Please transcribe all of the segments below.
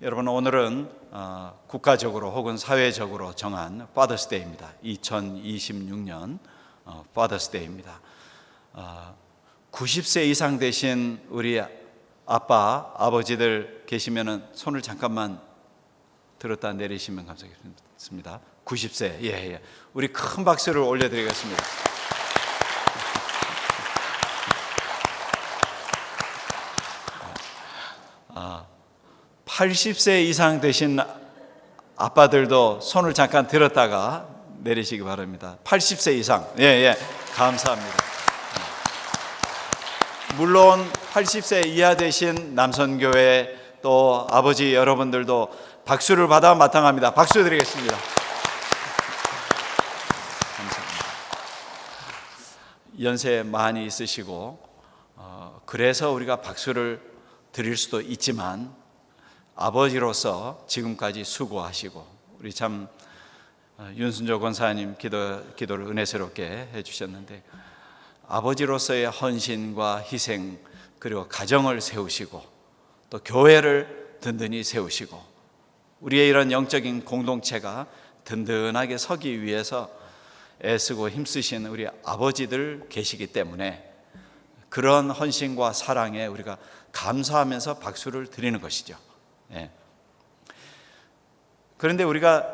여러분, 오늘은 국가적으로 혹은 사회적으로 정한 Father's Day입니다. 2026년 Father's Day입니다. 90세 이상 되신 우리 아빠, 아버지들 계시면은 손을 잠깐만 들었다 내리시면 감사하겠습니다. 90세, 예. 우리 큰 박수를 올려드리겠습니다. 80세 이상 되신 아빠들도 손을 잠깐 들었다가 내리시기 바랍니다. 80세 이상, 예, 감사합니다. 물론 80세 이하 되신 남선교회 또 아버지 여러분들도 박수를 받아 마땅합니다. 박수 드리겠습니다. 감사합니다. 연세 많이 있으시고 그래서 우리가 박수를 드릴 수도 있지만 아버지로서 지금까지 수고하시고 우리 참 윤순조 권사님 기도를 은혜스럽게 해주셨는데 아버지로서의 헌신과 희생 그리고 가정을 세우시고 또 교회를 든든히 세우시고 우리의 이런 영적인 공동체가 든든하게 서기 위해서 애쓰고 힘쓰신 우리 아버지들 계시기 때문에 그런 헌신과 사랑에 우리가 감사하면서 박수를 드리는 것이죠. 예. 그런데 우리가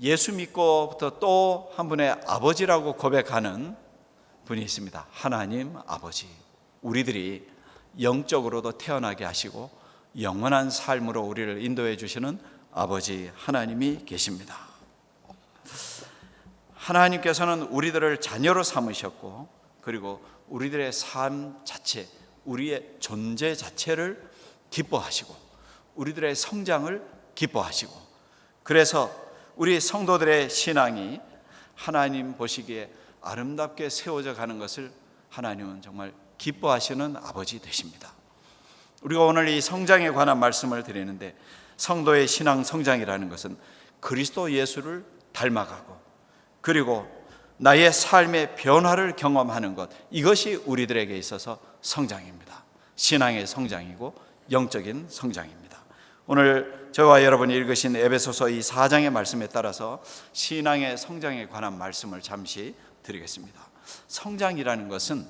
예수 믿고부터 또 한 분의 아버지라고 고백하는 분이 있습니다. 하나님 아버지, 우리들이 영적으로도 태어나게 하시고 영원한 삶으로 우리를 인도해 주시는 아버지 하나님이 계십니다. 하나님께서는 우리들을 자녀로 삼으셨고 그리고 우리들의 삶 자체, 우리의 존재 자체를 기뻐하시고 우리들의 성장을 기뻐하시고 그래서 우리 성도들의 신앙이 하나님 보시기에 아름답게 세워져 가는 것을 하나님은 정말 기뻐하시는 아버지 되십니다. 우리가 오늘 이 성장에 관한 말씀을 드리는데 성도의 신앙 성장이라는 것은 그리스도 예수를 닮아가고 그리고 나의 삶의 변화를 경험하는 것, 이것이 우리들에게 있어서 성장입니다. 신앙의 성장이고 영적인 성장입니다. 오늘 저와 여러분이 읽으신 에베소서 이 4장의 말씀에 따라서 신앙의 성장에 관한 말씀을 잠시 드리겠습니다. 성장이라는 것은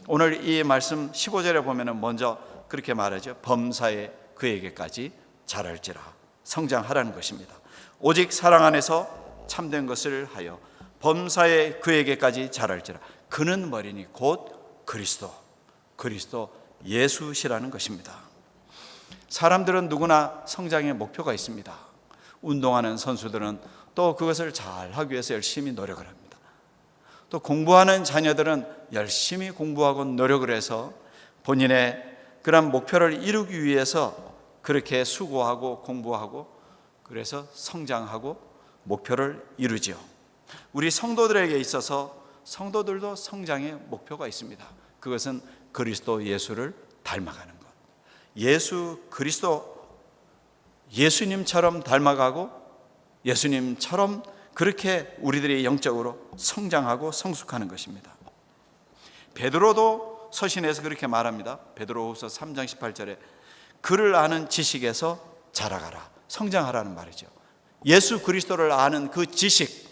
오늘 이 말씀 15절에 보면 먼저 그렇게 말하죠. 범사에 그에게까지 자랄지라. 성장하라는 것입니다. 오직 사랑 안에서 참된 것을 하여 범사에 그에게까지 자랄지라. 그는 머리니 곧 그리스도 예수시라는 것입니다. 사람들은 누구나 성장의 목표가 있습니다. 운동하는 선수들은 또 그것을 잘 하기 위해서 열심히 노력을 합니다. 또 공부하는 자녀들은 열심히 공부하고 노력을 해서 본인의 그런 목표를 이루기 위해서 그렇게 수고하고 공부하고 그래서 성장하고 목표를 이루지요. 우리 성도들에게 있어서 성도들도 성장의 목표가 있습니다. 그것은 그리스도 예수를 닮아가는 것. 예수 그리스도 예수님처럼 닮아가고 예수님처럼 그렇게 우리들이 영적으로 성장하고 성숙하는 것입니다. 베드로도 서신에서 그렇게 말합니다. 베드로후서 3장 18절에 그를 아는 지식에서 자라가라. 성장하라는 말이죠. 예수 그리스도를 아는 그 지식,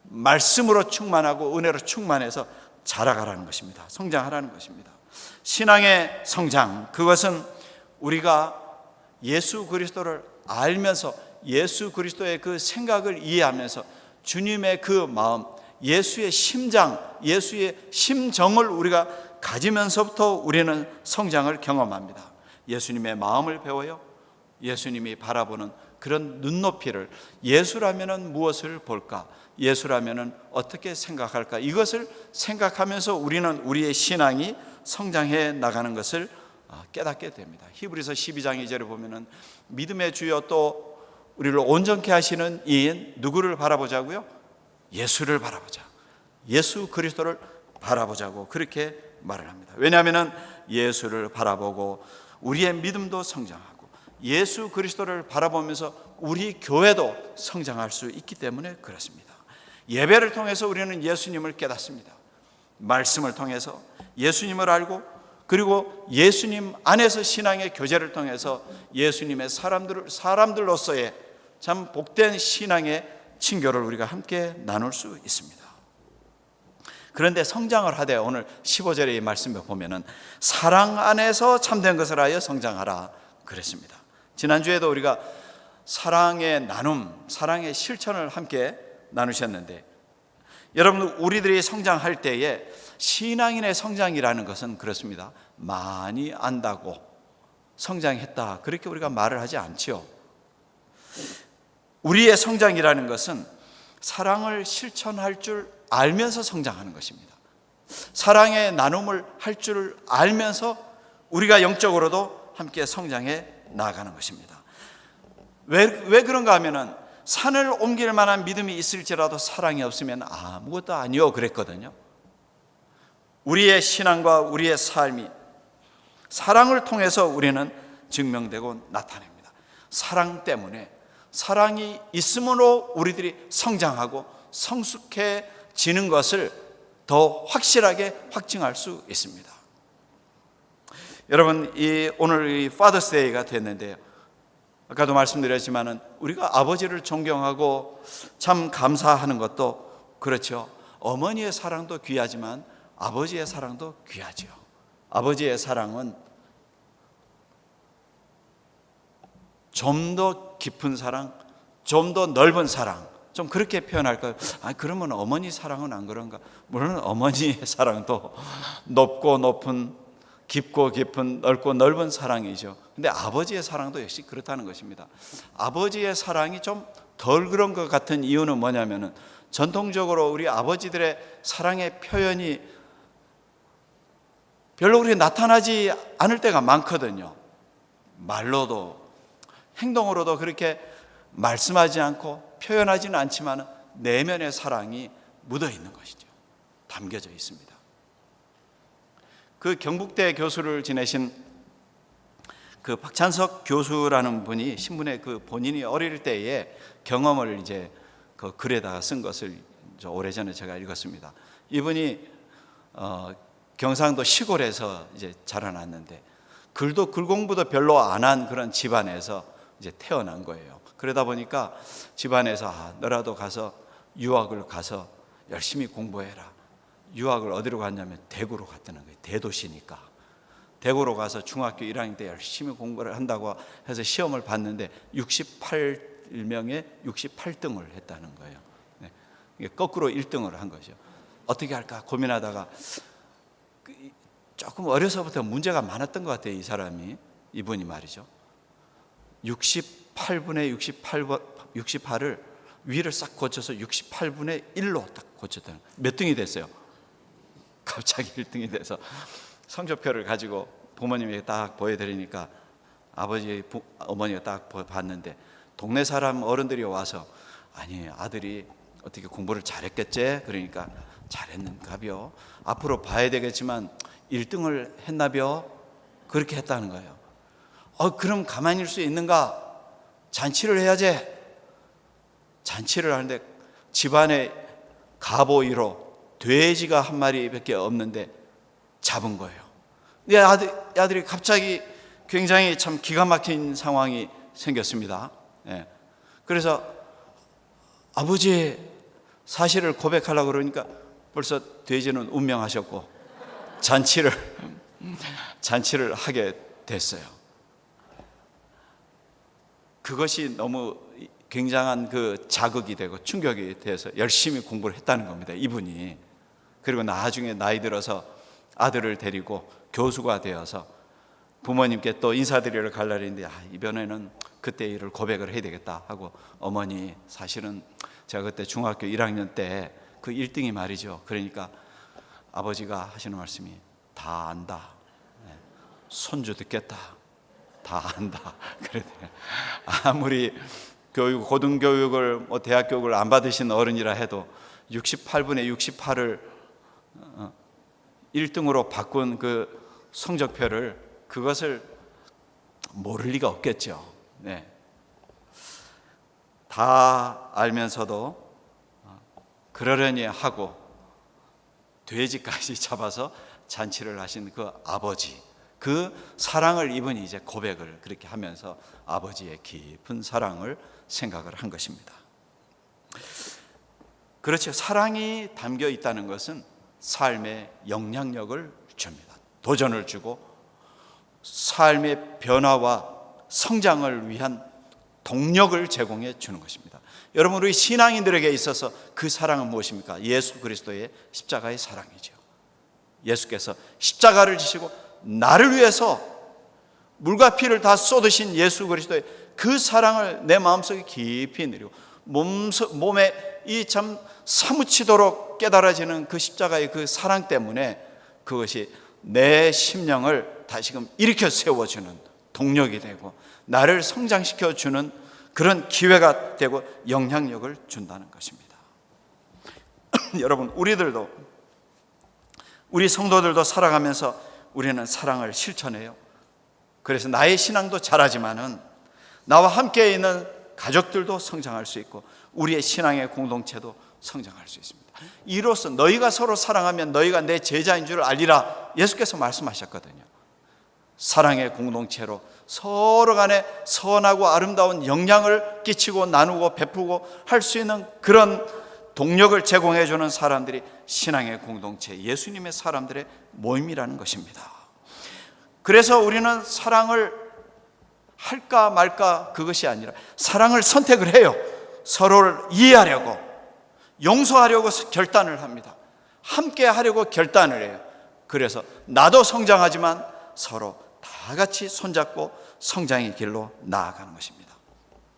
말씀으로 충만하고 은혜로 충만해서 자라가라는 것입니다. 성장하라는 것입니다. 신앙의 성장, 그것은 우리가 예수 그리스도를 알면서 예수 그리스도의 그 생각을 이해하면서 주님의 그 마음, 예수의 심장, 예수의 심정을 우리가 가지면서부터 우리는 성장을 경험합니다. 예수님의 마음을 배워요. 예수님이 바라보는 그런 눈높이를, 예수라면은 무엇을 볼까? 예수라면은 어떻게 생각할까? 이것을 생각하면서 우리는 우리의 신앙이 성장해 나가는 것을 깨닫게 됩니다. 히브리서 12장 2절에 보면은 믿음의 주여 또 우리를 온전케 하시는 이인 누구를 바라보자고요? 예수를 바라보자. 예수 그리스도를 바라보자고 그렇게 말을 합니다. 왜냐하면은 예수를 바라보고 우리의 믿음도 성장하고 예수 그리스도를 바라보면서 우리 교회도 성장할 수 있기 때문에 그렇습니다. 예배를 통해서 우리는 예수님을 깨닫습니다. 말씀을 통해서 예수님을 알고 그리고 예수님 안에서 신앙의 교제를 통해서 예수님의 사람들로서의 참 복된 신앙의 친교를 우리가 함께 나눌 수 있습니다. 그런데 성장을 하되 오늘 15절의 이 말씀에 보면은 사랑 안에서 참된 것을 하여 성장하라 그랬습니다. 지난주에도 우리가 사랑의 나눔, 사랑의 실천을 함께 나누셨는데, 여러분, 우리들이 성장할 때에 신앙인의 성장이라는 것은 그렇습니다. 많이 안다고 성장했다, 그렇게 우리가 말을 하지 않지요. 우리의 성장이라는 것은 사랑을 실천할 줄 알면서 성장하는 것입니다. 사랑의 나눔을 할 줄 알면서 우리가 영적으로도 함께 성장해 나아가는 것입니다. 왜 그런가 하면은 산을 옮길 만한 믿음이 있을지라도 사랑이 없으면 아무것도 아니요 그랬거든요. 우리의 신앙과 우리의 삶이 사랑을 통해서 우리는 증명되고 나타냅니다. 사랑 때문에, 사랑이 있음으로 우리들이 성장하고 성숙해지는 것을 더 확실하게 확증할 수 있습니다. 여러분, 오늘 이 파더스 데이가 됐는데요, 아까도 말씀드렸지만은 우리가 아버지를 존경하고 참 감사하는 것도 그렇죠. 어머니의 사랑도 귀하지만 아버지의 사랑도 귀하죠. 아버지의 사랑은 좀 더 깊은 사랑, 좀 더 넓은 사랑, 좀 그렇게 표현할까요? 그러면 어머니 사랑은 안 그런가? 물론 어머니의 사랑도 높고 높은, 깊고 깊은, 넓고 넓은 사랑이죠. 근데 아버지의 사랑도 역시 그렇다는 것입니다. 아버지의 사랑이 좀 덜 그런 것 같은 이유는 뭐냐면은, 전통적으로 우리 아버지들의 사랑의 표현이 별로 그렇게 나타나지 않을 때가 많거든요. 말로도 행동으로도 그렇게 말씀하지 않고 표현하지는 않지만 내면의 사랑이 묻어 있는 것이죠. 담겨져 있습니다. 그 경북대 교수를 지내신 그 박찬석 교수라는 분이 신문에 그 본인이 어릴 때의 경험을 이제 그 글에다가 쓴 것을 오래전에 제가 읽었습니다. 이분이 경상도 시골에서 이제 자라났는데, 글도 글 공부도 별로 안 한 그런 집안에서 이제 태어난 거예요. 그러다 보니까 집안에서 너라도 가서 유학을 가서 열심히 공부해라. 유학을 어디로 갔냐면 대구로 갔다는 거예요. 대도시니까. 대구로 가서 중학교 1학년 때 열심히 공부를 한다고 해서 시험을 봤는데 68명에 68등을 했다는 거예요. 네. 거꾸로 1등을 한 거죠. 어떻게 할까 고민하다가 조금 어려서부터 문제가 많았던 것 같아요. 이 사람이, 이분이 말이죠. 68분의 68을 위를 싹 고쳐서 68분의 1로 딱 고쳤다는 거예요. 몇 등이 됐어요? 갑자기 1등이 돼서 성적표를 가지고 부모님에게 딱 보여드리니까 어머니가 딱 봤는데, 동네 사람 어른들이 와서 아니, 아들이 어떻게 공부를 잘했겠지? 그러니까 잘했는가벼. 앞으로 봐야 되겠지만 1등을 했나벼? 그렇게 했다는 거예요. 그럼 가만히 있을 수 있는가? 잔치를 해야지. 잔치를 하는데 집안에 가보이로 돼지가 한 마리밖에 없는데 잡은 거예요. 내 아들이 갑자기 굉장히 참 기가 막힌 상황이 생겼습니다. 예. 그래서 아버지의 사실을 고백하려고 그러니까 벌써 돼지는 운명하셨고 잔치를 하게 됐어요. 그것이 너무 굉장한 그 자극이 되고 충격이 돼서 열심히 공부를 했다는 겁니다, 이분이. 그리고 나중에 나이 들어서 아들을 데리고 교수가 되어서 부모님께 또 인사드리러 갈 날인데 이번에는 그때 일을 고백을 해야 되겠다 하고, 어머니 사실은 제가 그때 중학교 1학년 때 그 1등이 말이죠. 그러니까 아버지가 하시는 말씀이 다 안다. 손주 듣겠다. 다 안다. 그랬더니 아무리 고등교육을 대학교육을 안 받으신 어른이라 해도 68분의 68을 1등으로 바꾼 그 성적표를, 그것을 모를 리가 없겠죠. 네. 다 알면서도 그러려니 하고 돼지까지 잡아서 잔치를 하신 그 아버지, 그 사랑을 이분이 이제 고백을 그렇게 하면서 아버지의 깊은 사랑을 생각을 한 것입니다. 그렇죠. 사랑이 담겨 있다는 것은 삶의 영향력을 줍니다. 도전을 주고 삶의 변화와 성장을 위한 동력을 제공해 주는 것입니다. 여러분, 우리 신앙인들에게 있어서 그 사랑은 무엇입니까? 예수 그리스도의 십자가의 사랑이죠. 예수께서 십자가를 지시고 나를 위해서 물과 피를 다 쏟으신 예수 그리스도의 그 사랑을 내 마음속에 깊이 느리고 몸에 이 참 사무치도록 깨달아지는 그 십자가의 그 사랑 때문에 그것이 내 심령을 다시금 일으켜 세워주는 동력이 되고 나를 성장시켜주는 그런 기회가 되고 영향력을 준다는 것입니다. 여러분, 우리 성도들도 살아가면서 우리는 사랑을 실천해요. 그래서 나의 신앙도 자라지만은 나와 함께 있는 가족들도 성장할 수 있고 우리의 신앙의 공동체도 성장할 수 있습니다. 이로써 너희가 서로 사랑하면 너희가 내 제자인 줄 알리라, 예수께서 말씀하셨거든요. 사랑의 공동체로 서로 간에 선하고 아름다운 영향을 끼치고 나누고 베푸고 할 수 있는 그런 동력을 제공해 주는 사람들이 신앙의 공동체, 예수님의 사람들의 모임이라는 것입니다. 그래서 우리는 사랑을 할까 말까 그것이 아니라 사랑을 선택을 해요. 서로를 이해하려고, 용서하려고 결단을 합니다. 함께 하려고 결단을 해요. 그래서 나도 성장하지만 서로 다 같이 손잡고 성장의 길로 나아가는 것입니다.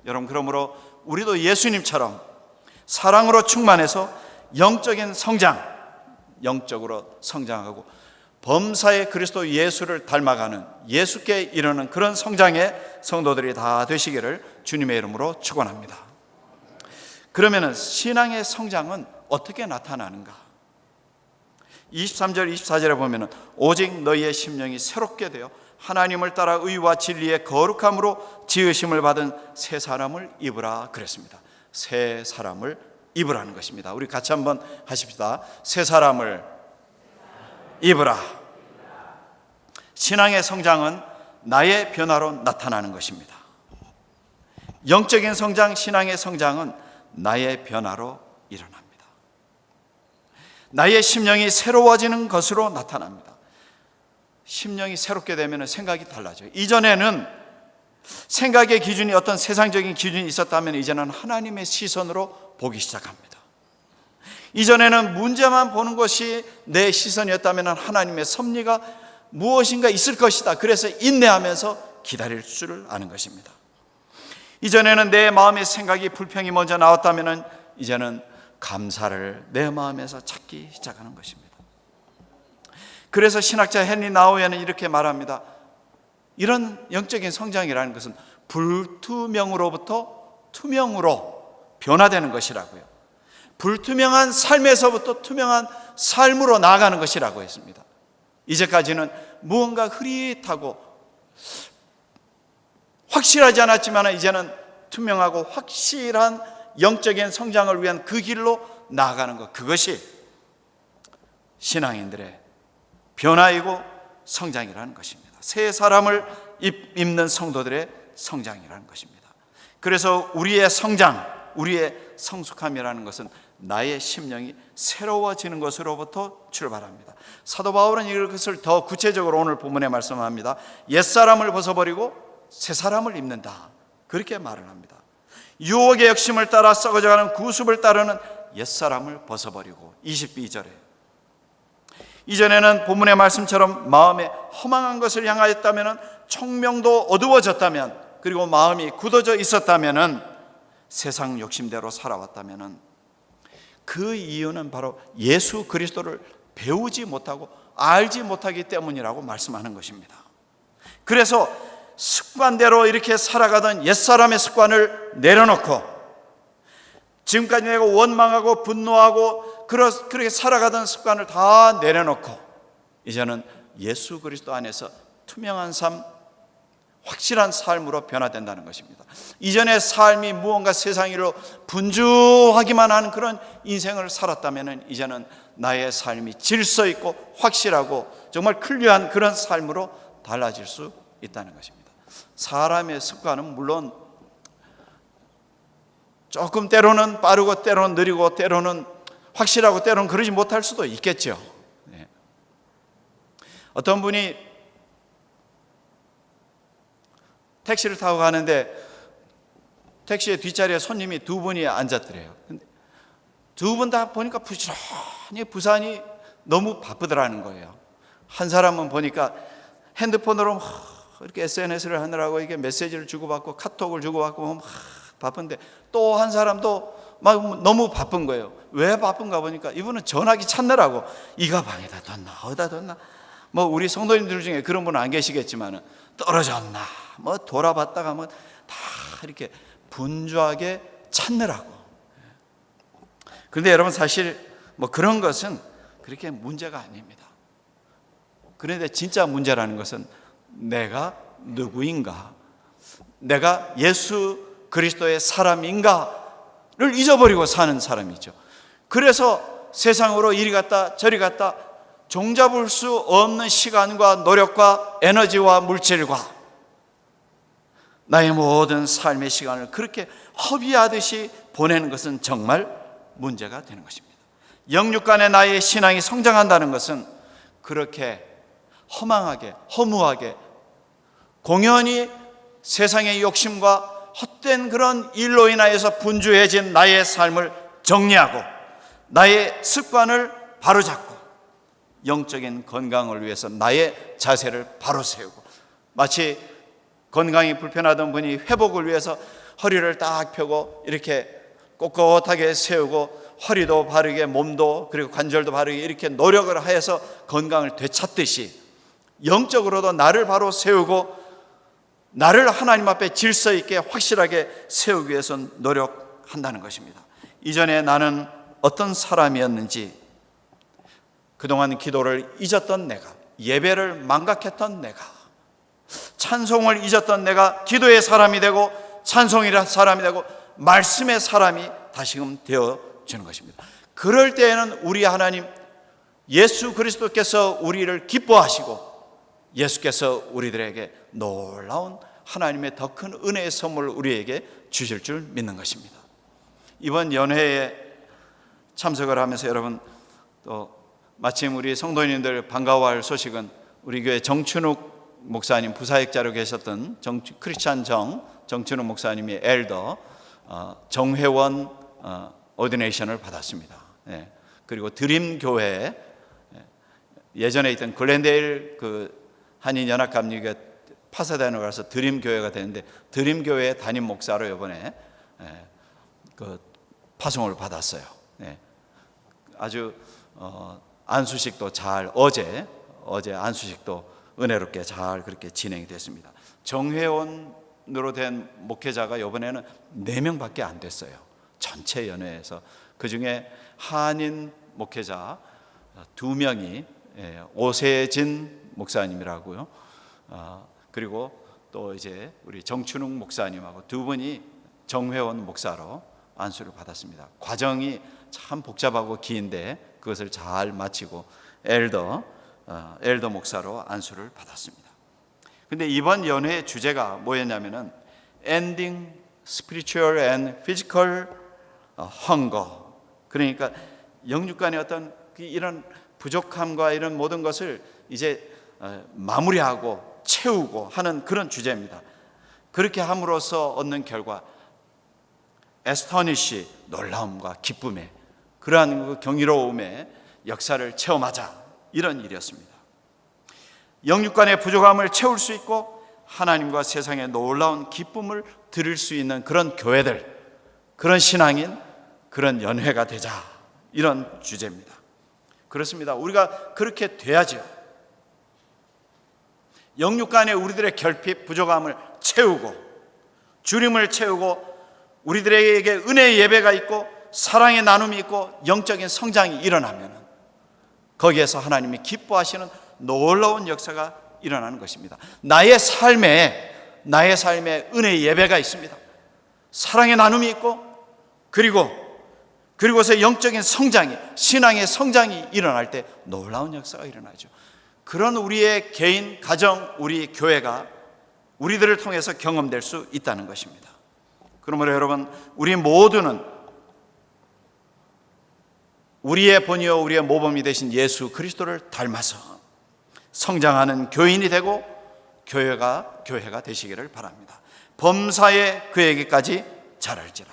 여러분, 그러므로 우리도 예수님처럼 사랑으로 충만해서 영적인 성장, 영적으로 성장하고 범사의 그리스도 예수를 닮아가는, 예수께 이르는 그런 성장의 성도들이 다 되시기를 주님의 이름으로 축원합니다. 그러면 신앙의 성장은 어떻게 나타나는가? 23절 24절에 보면 오직 너희의 심령이 새롭게 되어 하나님을 따라 의와 진리의 거룩함으로 지으심을 받은 새 사람을 입으라 그랬습니다. 새 사람을 입으라는 것입니다. 우리 같이 한번 하십시다. 새 사람을 입으라. 신앙의 성장은 나의 변화로 나타나는 것입니다. 영적인 성장, 신앙의 성장은 나의 변화로 일어납니다. 나의 심령이 새로워지는 것으로 나타납니다. 심령이 새롭게 되면 생각이 달라져요. 이전에는 생각의 기준이 어떤 세상적인 기준이 있었다면 이제는 하나님의 시선으로 보기 시작합니다. 이전에는 문제만 보는 것이 내 시선이었다면 하나님의 섭리가 무엇인가 있을 것이다. 그래서 인내하면서 기다릴 줄을 아는 것입니다. 이전에는 내 마음의 생각이 불평이 먼저 나왔다면 이제는 감사를 내 마음에서 찾기 시작하는 것입니다. 그래서 신학자 헨리 나우에는 이렇게 말합니다. 이런 영적인 성장이라는 것은 불투명으로부터 투명으로 변화되는 것이라고요. 불투명한 삶에서부터 투명한 삶으로 나아가는 것이라고 했습니다. 이제까지는 무언가 흐릿하고 확실하지 않았지만 이제는 투명하고 확실한 영적인 성장을 위한 그 길로 나아가는 것, 그것이 신앙인들의 변화이고 성장이라는 것입니다. 새 사람을 입는 성도들의 성장이라는 것입니다. 그래서 우리의 성장, 우리의 성숙함이라는 것은 나의 심령이 새로워지는 것으로부터 출발합니다. 사도 바울은 이것을 더 구체적으로 오늘 본문에 말씀합니다. 옛사람을 벗어버리고 새 사람을 입는다, 그렇게 말을 합니다. 유혹의 욕심을 따라 썩어져가는 구습을 따르는 옛사람을 벗어버리고, 22절에 이전에는 본문의 말씀처럼 마음에 허망한 것을 향하였다면, 총명도 어두워졌다면, 그리고 마음이 굳어져 있었다면, 세상 욕심대로 살아왔다면 그 이유는 바로 예수 그리스도를 배우지 못하고 알지 못하기 때문이라고 말씀하는 것입니다. 그래서 습관대로 이렇게 살아가던 옛사람의 습관을 내려놓고 지금까지 내가 원망하고 분노하고 그렇게 살아가던 습관을 다 내려놓고 이제는 예수 그리스도 안에서 투명한 삶, 확실한 삶으로 변화된다는 것입니다. 이전의 삶이 무언가 세상 일로 분주하기만 하는 그런 인생을 살았다면 이제는 나의 삶이 질서 있고 확실하고 정말 클리어한 그런 삶으로 달라질 수 있다는 것입니다. 사람의 습관은 물론 조금 때로는 빠르고 때로는 느리고 때로는 확실하고 때로는 그러지 못할 수도 있겠죠. 네. 어떤 분이 택시를 타고 가는데 택시의 뒷자리에 손님이 두 분이 앉았더래요. 근데 두 분 다 보니까 부지런히 부산이 너무 바쁘더라는 거예요. 한 사람은 보니까 핸드폰으로 이렇게 SNS를 하느라고 이게 메시지를 주고받고 카톡을 주고받고 막 바쁜데, 또 한 사람도 막 너무 바쁜 거예요. 왜 바쁜가 보니까 이분은 전화기 찾느라고 이 가방에다 뒀나 어디다 뒀나, 뭐 우리 성도님들 중에 그런 분은 안 계시겠지만 떨어졌나 뭐 돌아봤다가 뭐 다 이렇게 분주하게 찾느라고. 그런데 여러분, 사실 뭐 그런 것은 그렇게 문제가 아닙니다. 그런데 진짜 문제라는 것은 내가 누구인가, 내가 예수 그리스도의 사람인가를 잊어버리고 사는 사람이죠. 그래서 세상으로 이리 갔다 저리 갔다 종잡을 수 없는 시간과 노력과 에너지와 물질과 나의 모든 삶의 시간을 그렇게 허비하듯이 보내는 것은 정말 문제가 되는 것입니다. 영육간의 나의 신앙이 성장한다는 것은 그렇게 허망하게 허무하게 공연히 세상의 욕심과 헛된 그런 일로 인하여서 분주해진 나의 삶을 정리하고 나의 습관을 바로잡고 영적인 건강을 위해서 나의 자세를 바로 세우고, 마치 건강이 불편하던 분이 회복을 위해서 허리를 딱 펴고 이렇게 꼿꼿하게 세우고 허리도 바르게 몸도 그리고 관절도 바르게 이렇게 노력을 하여서 건강을 되찾듯이 영적으로도 나를 바로 세우고 나를 하나님 앞에 질서 있게 확실하게 세우기 위해서 노력한다는 것입니다. 이전에 나는 어떤 사람이었는지, 그동안 기도를 잊었던 내가, 예배를 망각했던 내가, 찬송을 잊었던 내가 기도의 사람이 되고 찬송이라 사람이 되고 말씀의 사람이 다시금 되어주는 것입니다. 그럴 때에는 우리 하나님 예수 그리스도께서 우리를 기뻐하시고 예수께서 우리들에게 놀라운 하나님의 더 큰 은혜의 선물을 우리에게 주실 줄 믿는 것입니다. 이번 연회에 참석을 하면서 여러분, 또 마침 우리 성도님들 반가워할 소식은 우리 교회 정춘욱 목사님, 부사역자로 계셨던 크리스찬 정춘욱 목사님이 엘더 정회원 오디네이션을 받았습니다. 네. 그리고 드림교회, 예전에 있던 글렌데일 그 한인연합감리교회 파사다나로 가서 드림교회가 되는데 드림교회 담임 목사로 이번에 그 파송을 받았어요. 네. 아주 안수식도 잘 어제 안수식도 은혜롭게 잘 그렇게 진행이 됐습니다. 정회원으로 된 목회자가 이번에는 4명밖에 안 됐어요. 전체 연회에서. 그 중에 한인 목회자 2명이 오세진 목사님이라고요. 그리고 또 이제 우리 정춘욱 목사님하고 2분이 정회원 목사로 안수를 받았습니다. 과정이 참 복잡하고 긴데 그것을 잘 마치고 엘더 목사로 안수를 받았습니다. 근데 이번 연회의 주제가 뭐였냐면은 Ending Spiritual and Physical Hunger. 그러니까 영육간의 어떤 이런 부족함과 이런 모든 것을 이제 마무리하고 채우고 하는 그런 주제입니다. 그렇게 함으로써 얻는 결과 에스터니시, 놀라움과 기쁨의 그러한 그 경이로움의 역사를 체험하자, 이런 일이었습니다. 영육간의 부족함을 채울 수 있고 하나님과 세상의 놀라운 기쁨을 드릴 수 있는 그런 교회들, 그런 신앙인, 그런 연회가 되자, 이런 주제입니다. 그렇습니다. 우리가 그렇게 돼야죠. 영육간의 우리들의 결핍, 부족함을 채우고 주림을 채우고 우리들에게 은혜의 예배가 있고 사랑의 나눔이 있고 영적인 성장이 일어나면 거기에서 하나님이 기뻐하시는 놀라운 역사가 일어나는 것입니다. 나의 삶에 은혜의 예배가 있습니다. 사랑의 나눔이 있고 그리고 그리고서 영적인 성장이, 신앙의 성장이 일어날 때 놀라운 역사가 일어나죠. 그런 우리의 개인, 가정, 우리 교회가 우리들을 통해서 경험될 수 있다는 것입니다. 그러므로 여러분, 우리 모두는 우리의 본이요 우리의 모범이 되신 예수 그리스도를 닮아서 성장하는 교인이 되고 교회가 되시기를 바랍니다. 범사에 그에게까지 자랄지라.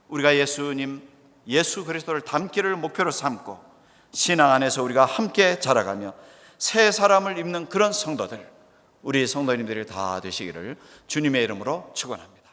우리가 예수 그리스도를 닮기를 목표로 삼고 신앙 안에서 우리가 함께 자라가며 새 사람을 입는 그런 성도들, 우리 성도님들이 다 되시기를 주님의 이름으로 축원합니다.